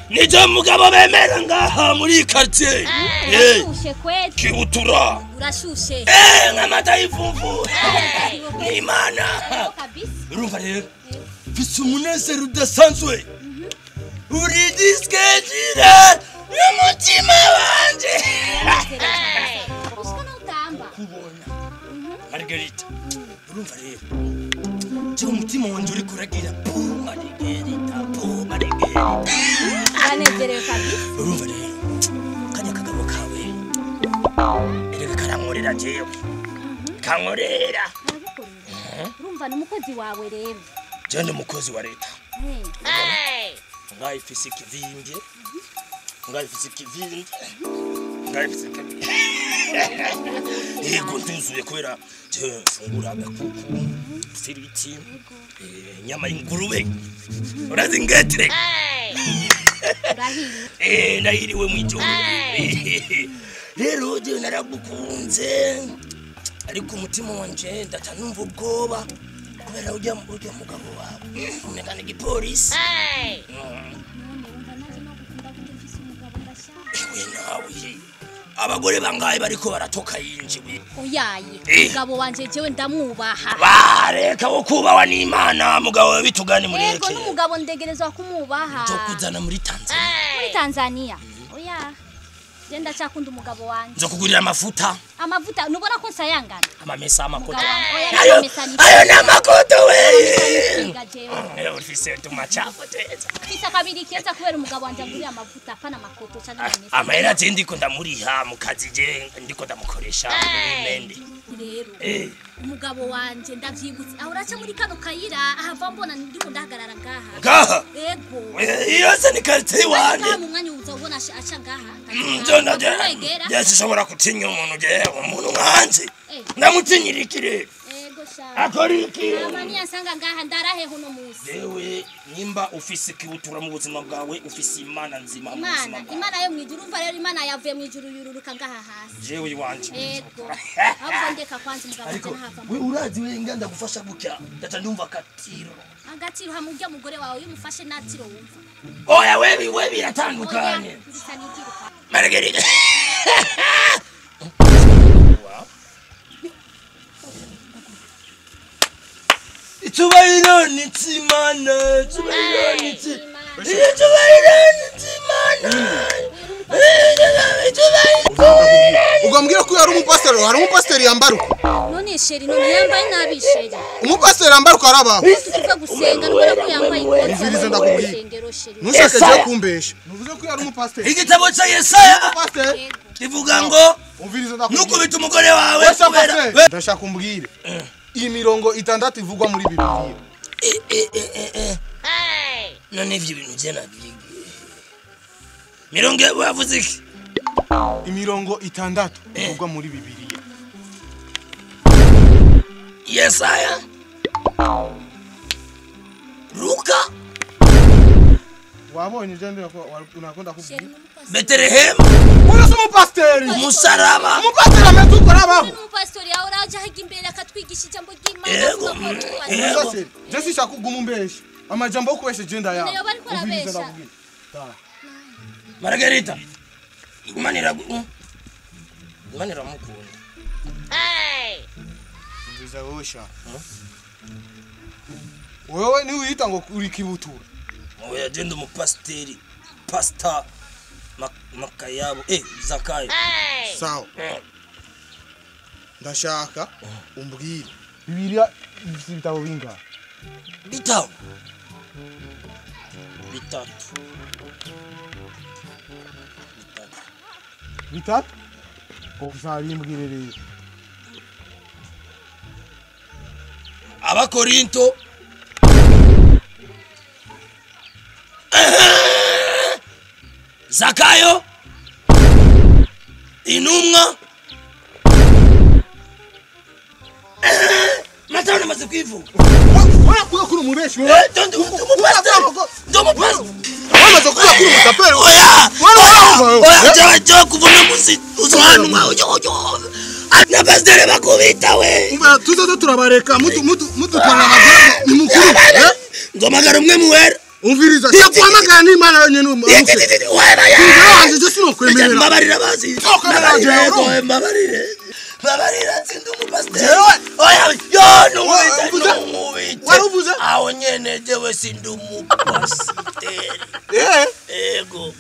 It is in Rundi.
Nijo mugabo bemera ngaha muri quartier. Kibutura. Urashushe. Nkamata ivuvu. Imana. Urumva rero. Fise umunezero udasanzwe. Uri diskejire n'umutima wanje. Ushaka utamba. Kubona. Margarita. Urumva rero. Cyo umutima wanje uri kuragira. Margarita. Anezerewe kabisa. Urumva rero. Kanya kagabo kawe. Erega karankorera jewe. Kankorera. Urumva n'umukozi wawe rero. Je ndi umukozi wa leta. Ngai fisiki vinge. Ego ntuzuye kubera je fungura agakuku. Firiti. Nyama y'ingurube. Urazi ngetire. Nahiriwe mwijoro. Rero je naragukunze. Ariko umutima wanje ndatanumva ubwoba. Kubera ujya mugabo wawe. Umekana igipolisi. Ewe nawe. Abagore bangaye bariko baratoka yinjiwe. Oyaye. Mugabo wanje jewe ndamwubaha. Bareka ukubawa n'Imana mugabo bitugane mureke. Yego n'umugabo ndegerezwa kumubaha. Cyo kuzana muri Tanzania. Muri Tanzania. Oya. Genda cyakunda umugabo wanje. Nzo kugurira amafuta. Amavuta nubona ko nsayangana. Amamesa amakoto. Ayo namakoto we. Ufise tumachapo teza. Fisa kabiri keza kubera umugabo wanje nguriye amavuta pana makoto cyangwa amesa. Amahera ndiko ndamuriha mu kazi je ndiko ndamukoresha n'imende. Rero umugabo wanje ndavyibutse aho uraca muri kano kayira ahava mbona ndiko ndahagarara ngaha. Yego. Iyo se ni quartier wanje. Mu mwanya uzobona aca ngaha. Nzona je. Yashobora kutinya umuntu je umuntu nkanje. Ndamutinyirikire. Yego sha. Akoriki. Amani yasanga ngaha ndarahe hono musi. Dewe nimba ufise kibutura mu buzima bwawe ufise Imana nzima mu buzima bwawe. Imana yo mwijuru umva rero Imana yavuye mwijuru yururuka ngaha hasi. Jewe wanje. Yego. Ahubwo ndeka kwanza umugabo wanje nahava. We urazi we nganda gufasha gukya ndata ndumva katiro. Agatiro hamujya mugore wawe yumufashe natiro wumva. Oya we biratandukanye. Margarita. Itubairo nitsimana. Ugambwira ko yari umupasiteri, hari umupasiteri yambaruka. None sheri none yambaye nabi sheri. Umupasiteri yambaruka arabaho. Tuva gusenga nubona ko yambaye ikoti. Umvirize ndakubwira. Nushake je kumbesha. Nuvuze ko yari umupasiteri. Igitabo cya Yesaya. Kivuga ngo umvirize ndakubwira. Nukubita umugore wawe kubera. Ndashaka umbwire. Iyi mirongo 6 ivugwa muri Bibiliya. None ivyo bintu je nabyigiye. Mirongo bavuze iki? Imirongo 6 ivugwa muri Bibiliya. Yesaya. Luka. Wabonye jende unakonda kubwira. Bethlehem. Uyo si umupasiteri. Musaraba. Umupasiteri ametukora abaho. Umupasiteri aho raje hagimbere akatwigisha ijambo ry'Imana. Je si shakuguma umbesha. Amajambo okubesha jenda yawe. Niyo bari korabesha. Margarita. Imanira mukunda. Mbiza wosha. Wewe ni uyita ngo uri kibutura. Oya jenda umupasiteri. Pastor Makayabo. Zakayo. Sawa. Ndashaka umbwire. Bibiliya ibitabo bingahe? Bitatu. Bitatu? Okuzali mbwire rero. Abakorinto. Zakayo. Inumwa. Matana maze kwivuga. Wala kuya kuri umubeshi. Ndo mupasiteri. Wamaze kuya kuri umutaperi. Oya. Oya, jawa kuvuna musi uzwana mwa. na pasiteri bakubita we umva tuzoza turabareka mututwara amagara ni mukuru ngomagara umwe muwera umviriza cyakwamagana n'Imana yonyene umukuru wanje je sinokwemerera mbabarira bazi mbabarira tsindu umupasiteri oya yo numubita waruvuze aho nyene jewe sindu umupasiteri ego